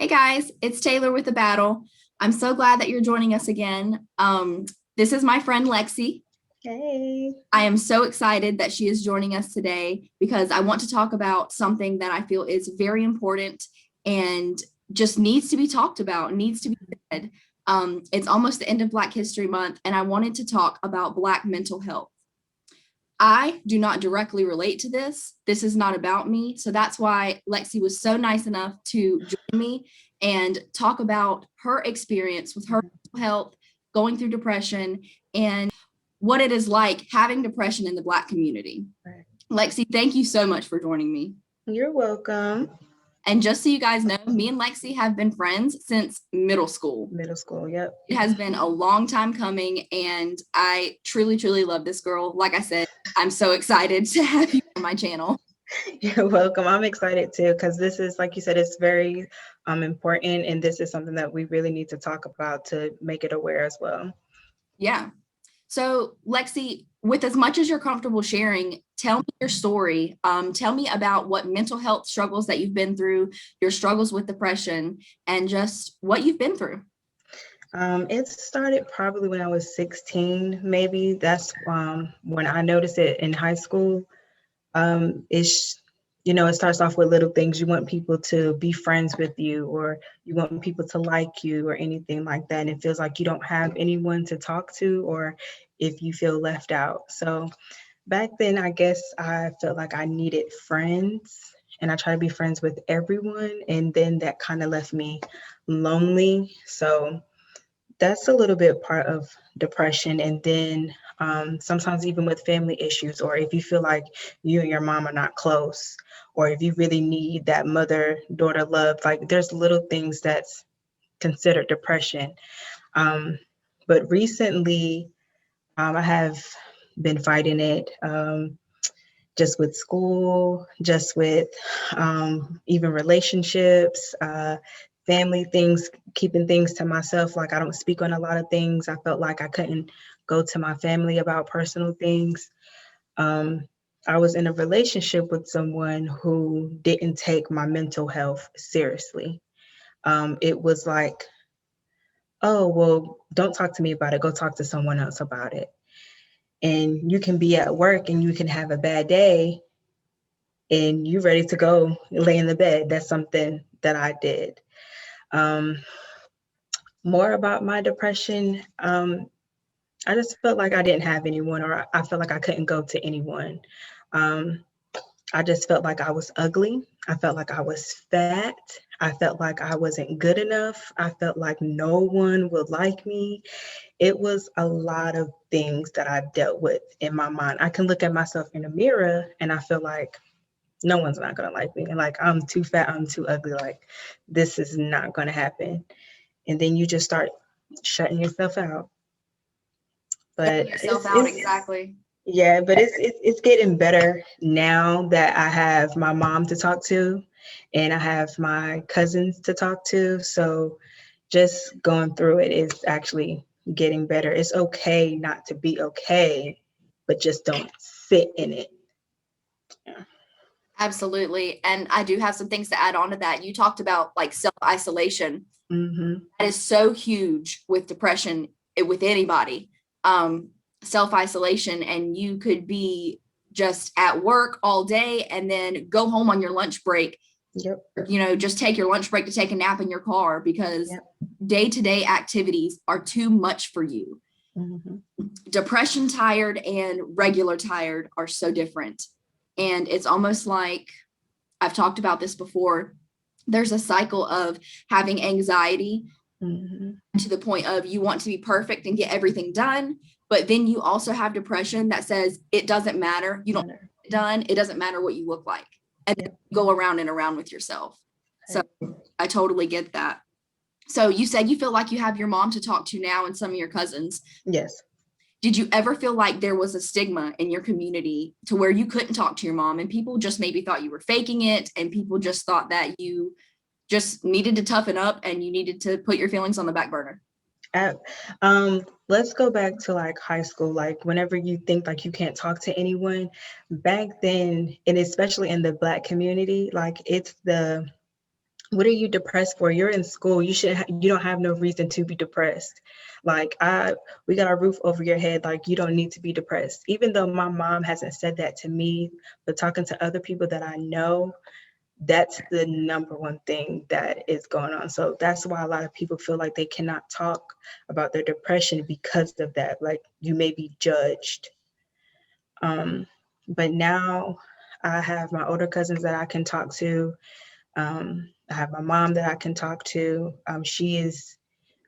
Hey guys, it's Taylor with The Battle. I'm so glad that you're joining us again. This is my friend Lexi. Hey. I am so excited that she is joining us today because I want to talk about something that I feel is very important and just needs to be talked about, needs to be said. It's almost the end of Black History Month, and I wanted to talk about Black mental health. I do not directly relate to this. This is not about me. So that's why Lexi was so nice enough to join me and talk about her experience with her mental health, going through depression, and what it is like having depression in the Black community. Right. Lexi, thank you so much for joining me. You're welcome. And just so you guys know, me and Lexi have been friends since middle school. Middle school, yep. It has been a long time coming, and I truly, truly love this girl. Like I said, I'm so excited to have you on my channel. You're welcome. I'm excited too, because this is, like you said, it's very important, and this is something that we really need to talk about to make it aware as well. Yeah. So, Lexi, with as much as you're comfortable sharing, tell me your story. Tell me about what mental health struggles that you've been through, your struggles with depression, and just what you've been through. It started probably when I was 16, maybe. That's when I noticed it in high school. It's, it starts off with little things. You want people to be friends with you, or you want people to like you, or anything like that. And it feels like you don't have anyone to talk to, or if you feel left out. So back then, I guess I felt like I needed friends, and I tried to be friends with everyone. And then that kind of left me lonely. So that's a little bit part of depression. And then sometimes even with family issues, or if you feel like you and your mom are not close, or if you really need that mother-daughter love, like there's little things that's considered depression. But recently, I have been fighting it, just with school, just with even relationships, family things, keeping things to myself. Like I don't speak on a lot of things. I felt like I couldn't go to my family about personal things. I was in a relationship with someone who didn't take my mental health seriously. It was like, oh, well, don't talk to me about it. Go talk to someone else about it. And you can be at work and you can have a bad day and you're ready to go lay in the bed. That's something that I did. Um, More about my depression. I just felt like I didn't have anyone, or I felt like I couldn't go to anyone. Um, I just felt like I was ugly. I felt like I was fat. I felt like I wasn't good enough. I felt like no one would like me. It was a lot of things that I dealt with in my mind. I can look at myself in the mirror and I feel like no one's not going to like me. And like, I'm too fat, I'm too ugly. Like, this is not going to happen. And then you just start shutting yourself out. But Yourself out, exactly. yeah, but it's getting better now that I have my mom to talk to and I have my cousins to talk to. So just going through it is actually getting better. It's okay not to be okay, but just don't sit in it. Yeah. Absolutely. And I do have some things to add on to that. You talked about like self-isolation. Mm-hmm. That is so huge with depression with anybody. Self-isolation, and you could be just at work all day and then go home on your lunch break. Yep. Just take your lunch break to take a nap in your car because Yep. day-to-day activities are too much for you. Mm-hmm. Depression tired and regular tired are so different. And it's almost like, I've talked about this before, there's a cycle of having anxiety to the point of you want to be perfect and get everything done. But then you also have depression that says it doesn't matter. You don't get it done. It doesn't matter what you look like. And then you go around and around with yourself. So I totally get that. So you said you feel like you have your mom to talk to now and some of your cousins. Yes. Did you ever feel like there was a stigma in your community to where you couldn't talk to your mom and people just maybe thought you were faking it and people just thought that you just needed to toughen up and you needed to put your feelings on the back burner? Let's go back to like high school. Like whenever you think like you can't talk to anyone, back then, and especially in the Black community, like it's the what are you depressed for? You're in school. You don't have no reason to be depressed. Like we got a roof over your head. Like you don't need to be depressed. Even though my mom hasn't said that to me, but talking to other people that I know, that's the number one thing that is going on. So that's why a lot of people feel like they cannot talk about their depression because of that. Like you may be judged. But now I have my older cousins that I can talk to. I have my mom that I can talk to. She is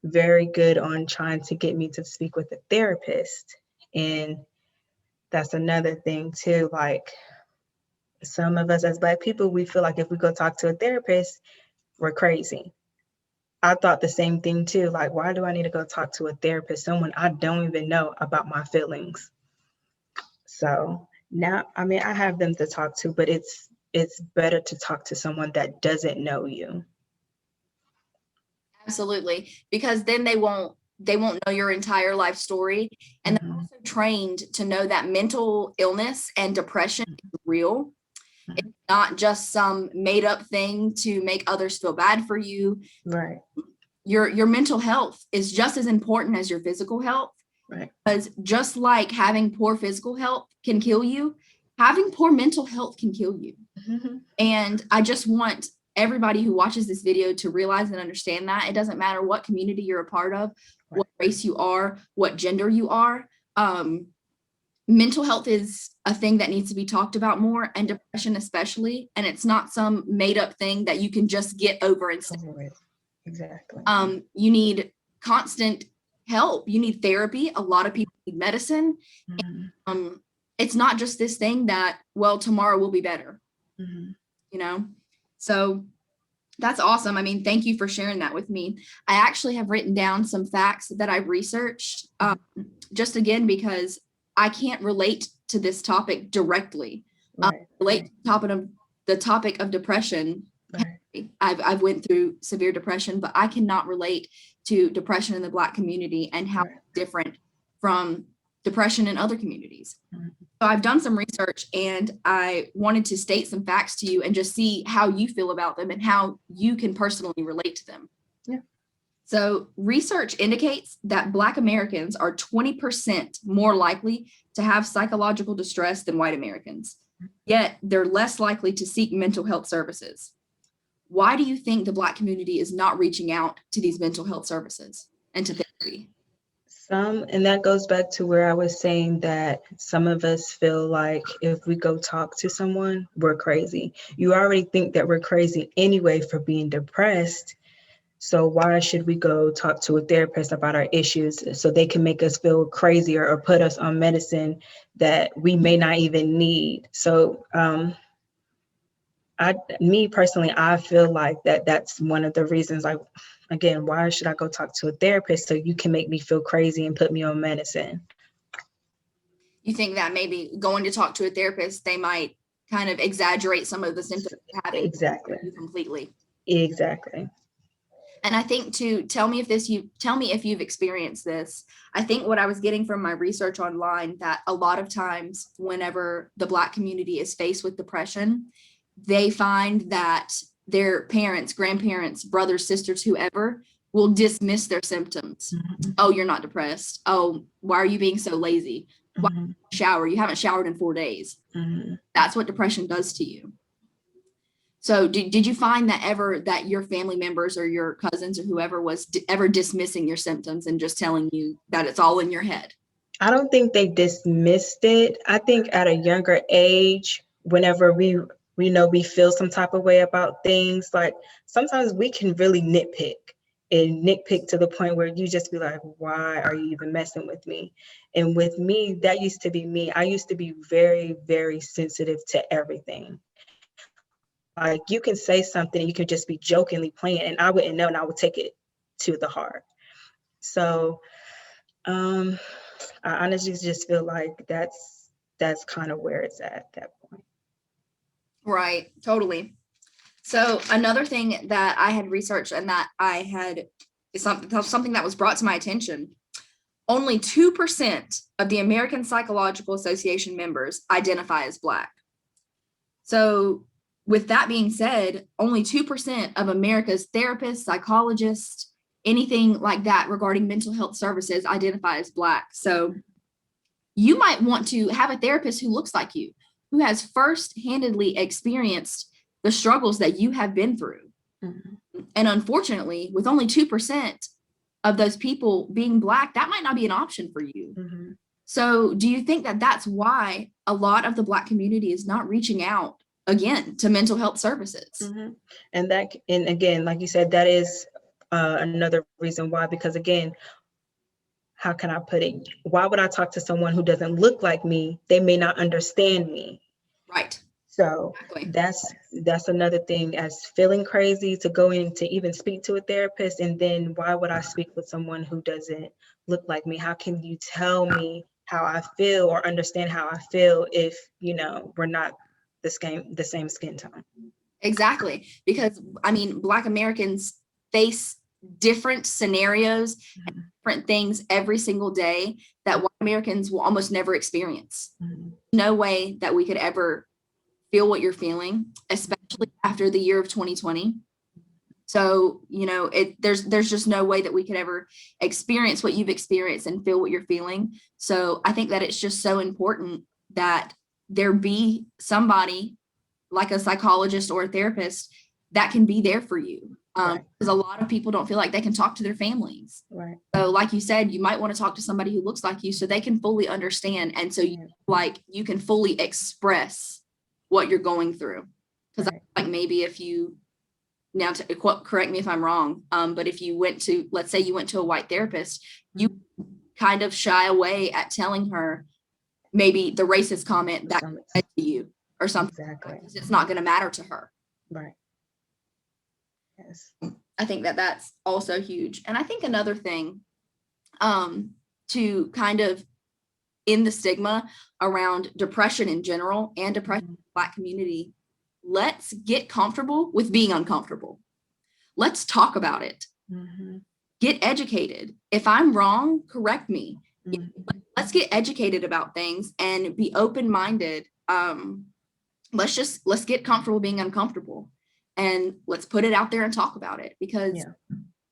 very good on trying to get me to speak with a therapist. And that's another thing too. Like some of us as Black people, we feel like if we go talk to a therapist, we're crazy. I thought the same thing too. Like, why do I need to go talk to a therapist, someone I don't even know about my feelings? So now, I mean, I have them to talk to, but it's better to talk to someone that doesn't know you. Absolutely, because then they won't know your entire life story, and they're also trained to know that mental illness and depression is real. It's not just some made up thing to make others feel bad for you. Right, Your mental health is just as important as your physical health, right. because just like having poor physical health can kill you, having poor mental health can kill you. Mhm. And I just want everybody who watches this video to realize and understand that it doesn't matter what community you're a part of, what race you are, what gender you are. Mental health is a thing that needs to be talked about more, and depression especially. And it's not some made up thing that you can just get over and stay. Exactly. You need constant help. You need therapy. A lot of people need medicine. Mhm. It's not just this thing that, well, tomorrow will be better, Mhm. you know? So that's awesome. I mean, thank you for sharing that with me. I actually have written down some facts that I've researched, just again, because I can't relate to this topic directly. Right. Relate to the topic of depression. Right. I've went through severe depression, but I cannot relate to depression in the Black community and how it's different from depression in other communities. So I've done some research, and I wanted to state some facts to you and just see how you feel about them and how you can personally relate to them. Yeah. So research indicates that Black Americans are 20% more likely to have psychological distress than white Americans, yet they're less likely to seek mental health services. Why do you think the Black community is not reaching out to these mental health services and to therapy? And that goes back to where I was saying that some of us feel like if we go talk to someone, we're crazy. You already think that we're crazy anyway for being depressed. So why should we go talk to a therapist about our issues so they can make us feel crazier or put us on medicine that we may not even need? So me personally, I feel like that's one of the reasons, like, again, why should I go talk to a therapist so you can make me feel crazy and put me on medicine? You think that maybe going to talk to a therapist, they might kind of exaggerate some of the symptoms you're having Exactly. completely. Exactly. And I think to tell me if you've experienced this. I think what I was getting from my research online, that a lot of times whenever the Black community is faced with depression, they find that their parents, grandparents, brothers, sisters, whoever will dismiss their symptoms. Mm-hmm. Oh, you're not depressed. Oh, why are you being so lazy? Why Mm-hmm. shower? You haven't showered in 4 days. Mm-hmm. That's what depression does to you. So did you find that your family members or your cousins or whoever was ever dismissing your symptoms and just telling you that it's all in your head? I don't think they dismissed it. I think at a younger age, whenever we know we feel some type of way about things, like sometimes we can really nitpick to the point where you just be like, why are you even messing with me? And with me, that used to be me. I used to be very, very sensitive to everything. Like you can say something and you could just be jokingly playing and I wouldn't know and I would take it to the heart. So I honestly just feel like that's kind of where it's at that point. Right, totally. So another thing that I had researched and that I had is something that was brought to my attention. Only 2% of the American Psychological Association members identify as Black. So with that being said, only 2% of America's therapists, psychologists, anything like that regarding mental health services identify as Black. So you might want to have a therapist who looks like you, who has first-handedly experienced the struggles that you have been through. Mm-hmm. And unfortunately, with only 2% of those people being Black, that might not be an option for you. Mm-hmm. So do you think that that's why a lot of the Black community is not reaching out again to mental health services? Mm-hmm. And again, like you said, that is another reason why, because again, how can I put it? Why would I talk to someone who doesn't look like me? They may not understand me. Right. So exactly. That's another thing, as feeling crazy to go in to even speak to a therapist. And then why would I speak with someone who doesn't look like me? How can you tell me how I feel or understand how I feel if, we're not the same skin tone? Exactly. Because I mean, Black Americans face different scenarios, mm-hmm. and different things every single day that white Americans will almost never experience. Mm-hmm. No way that we could ever feel what you're feeling, especially after the year of 2020. So, there's just no way that we could ever experience what you've experienced and feel what you're feeling. So I think that it's just so important that there be somebody like a psychologist or a therapist that can be there for you. Because a lot of people don't feel like they can talk to their families. Right. So like you said, you might want to talk to somebody who looks like you so they can fully understand. And so you can fully express what you're going through. Because I feel like maybe if you, now to correct me if I'm wrong, but if you let's say you went to a white therapist, you kind of shy away at telling her maybe the racist comment that said to you or something. Exactly. Because it's not going to matter to her. Right. Yes. I think that that's also huge. And I think another thing to kind of end the stigma around depression in general and depression in the Black community, let's get comfortable with being uncomfortable. Let's talk about it. Mm-hmm. Get educated. If I'm wrong, correct me. Mm-hmm. Let's get educated about things and be open-minded. Let's get comfortable being uncomfortable, and let's put it out there and talk about it, because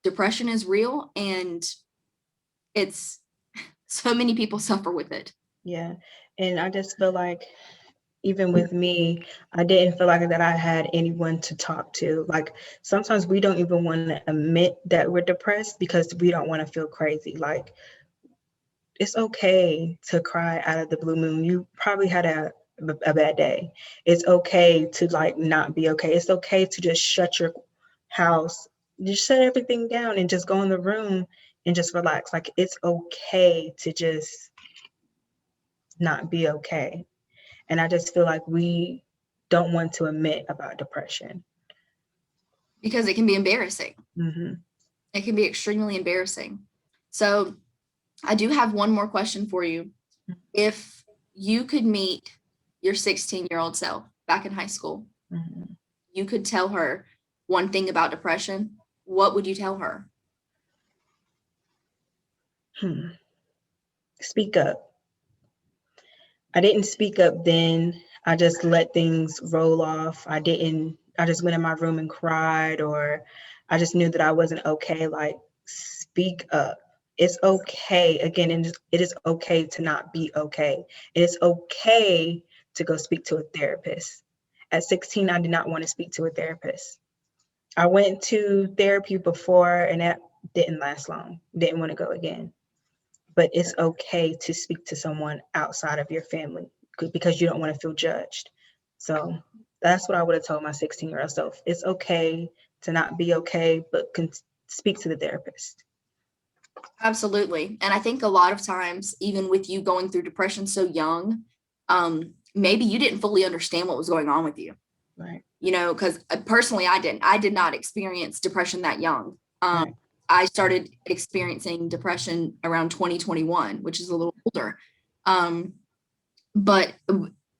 depression is real and it's so many people suffer with it. Yeah. And I just feel like even with me, I didn't feel like that I had anyone to talk to. Like sometimes we don't even want to admit that we're depressed because we don't want to feel crazy. Like it's okay to cry out of the blue moon. You probably had a bad day. It's okay to not be okay. It's okay to just shut your house, just shut everything down and just go in the room and just relax. Like it's okay to just not be okay. And I just feel like we don't want to admit about depression. Because it can be embarrassing. Mm-hmm. It can be extremely embarrassing. So I do have one more question for you. If you could meet your 16-year-old self back in high school, mm-hmm. you could tell her one thing about depression, what would you tell her? Speak up. I didn't speak up then. I just let things roll off. I just went in my room and cried, or I just knew that I wasn't okay. Like, speak up. It's okay. Again, it is okay to not be okay. It is okay to go speak to a therapist. At 16, I did not want to speak to a therapist. I went to therapy before and that didn't last long. Didn't want to go again. But it's okay to speak to someone outside of your family because you don't want to feel judged. So that's what I would have told my 16-year-old self. It's okay to not be okay, but speak to the therapist. Absolutely. And I think a lot of times, even with you going through depression so young, maybe you didn't fully understand what was going on with you. Right. Because personally, I did not experience depression that young. Right. I started experiencing depression around 2021, which is a little older. But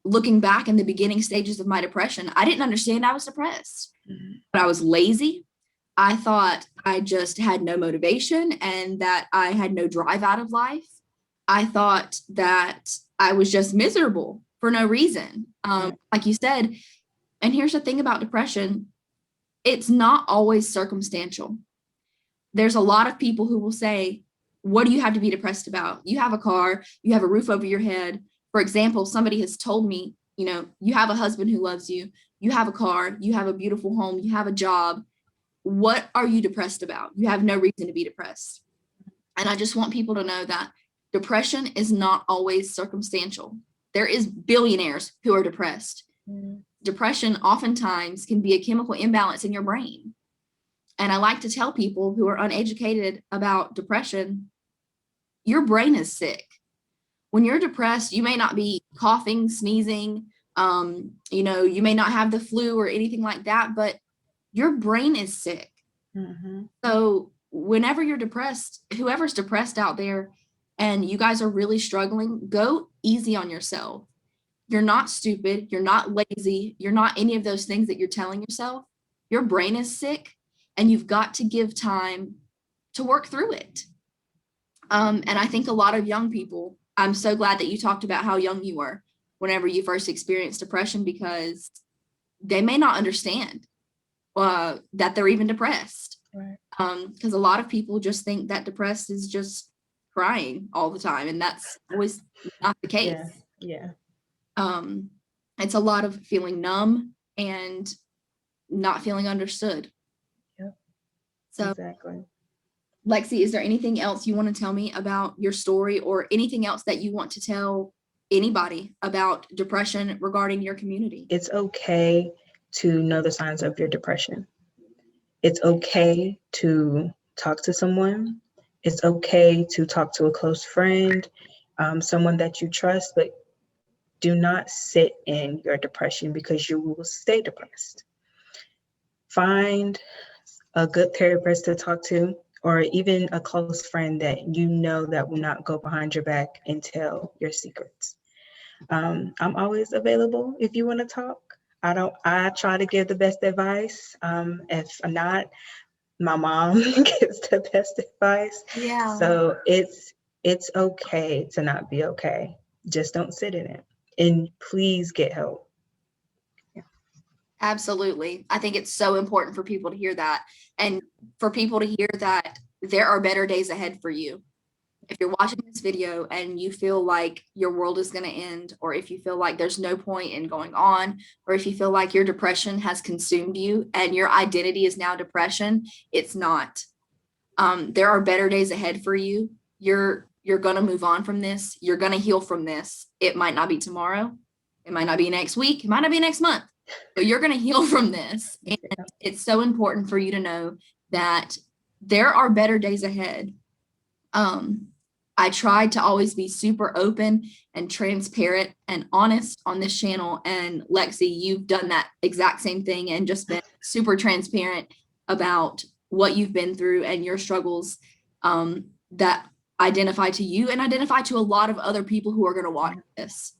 looking back in the beginning stages of my depression, I didn't understand I was depressed. Mm-hmm. But I was lazy. I thought I just had no motivation and that I had no drive out of life. I thought that I was just miserable for no reason. Like you said, And here's the thing about depression. It's not always circumstantial. There's a lot of people who will say, what do you have to be depressed about? You have a car, you have a roof over your head. For example, somebody has told me, you have a husband who loves you, you have a car, you have a beautiful home, you have a job. What are you depressed about? You have no reason to be depressed. And I just want people to know that depression is not always circumstantial. There is billionaires who are depressed. Depression oftentimes can be a chemical imbalance in your brain. And I like to tell people who are uneducated about depression, your brain is sick. When you're depressed, you may not be coughing, sneezing, you may not have the flu or anything like that, but your brain is sick. So whenever you're depressed, whoever's depressed out there and you guys are really struggling, go easy on yourself. You're not stupid. You're not lazy. You're not any of those things that you're telling yourself. Your brain is sick and you've got to give time to work through it. And I think a lot of young people, I'm so glad that you talked about how young you were whenever you first experienced depression, because they may not understand that they're even depressed. Right. Because a lot of people just think that depressed is just crying all the time, and that's always not the case. Yeah. It's a lot of feeling numb and not feeling understood. Yep. So Exactly. Lexi, is there anything else you want to tell me about your story, or anything else that you want to tell anybody about depression regarding your community? It's okay to know the signs of your depression. It's okay to talk to someone. It's okay to talk to a close friend, someone that you trust, but do not sit in your depression because you will stay depressed. Find a good therapist to talk to, or even a close friend that you know that will not go behind your back and tell your secrets. I'm always available if you want to talk. I try to give the best advice. If not, my mom gives the best advice. Yeah. So it's okay to not be okay. Just don't sit in it. And please get help. Absolutely. I think it's so important for people to hear that, and for people to hear that there are better days ahead for you. If you're watching this video and you feel like your world is going to end, or if you feel like there's no point in going on, or if you feel like your depression has consumed you and your identity is now depression, it's not. There are better days ahead for you. You're going to move on from this. You're going to heal from this. It might not be tomorrow. It might not be next week. It might not be next month, but you're going to heal from this. And it's so important for you to know that there are better days ahead. I tried to always be super open and transparent and honest on this channel. And Lexi, you've done that exact same thing and just been super transparent about what you've been through and your struggles that identify to you and identify to a lot of other people who are going to watch this.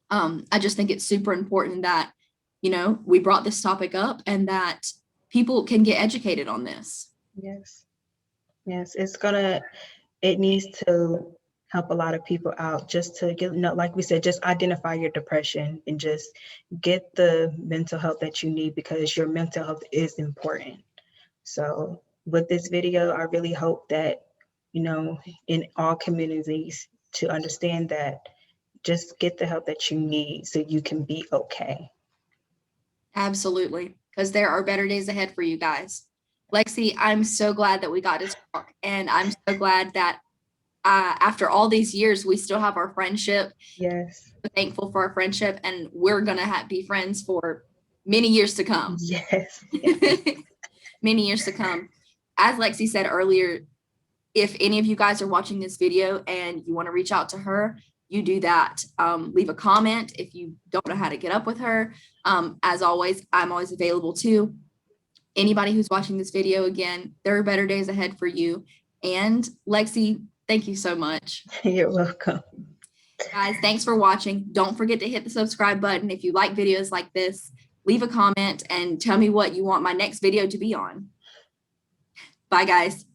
I just think it's super important that, we brought this topic up and that people can get educated on this. Yes. It needs to help a lot of people out, just to get, like we said, just identify your depression and just get the mental health that you need, because your mental health is important. So with this video, I really hope that, in all communities, to understand that just get the help that you need so you can be okay. Absolutely. Because there are better days ahead for you guys. Lexi, I'm so glad that we got to talk, and I'm so glad that after all these years, we still have our friendship. Yes. We're thankful for our friendship, and we're going to be friends for many years to come. Yes. Many years to come. As Lexi said earlier, if any of you guys are watching this video and you want to reach out to her, you do that. Leave a comment if you don't know how to get up with her. As always, I'm always available too. Anybody who's watching this video, again, there are better days ahead for you. And Lexi, thank you so much. You're welcome. Guys, thanks for watching. Don't forget to hit the subscribe button. If you like videos like this, leave a comment and tell me what you want my next video to be on. Bye, guys.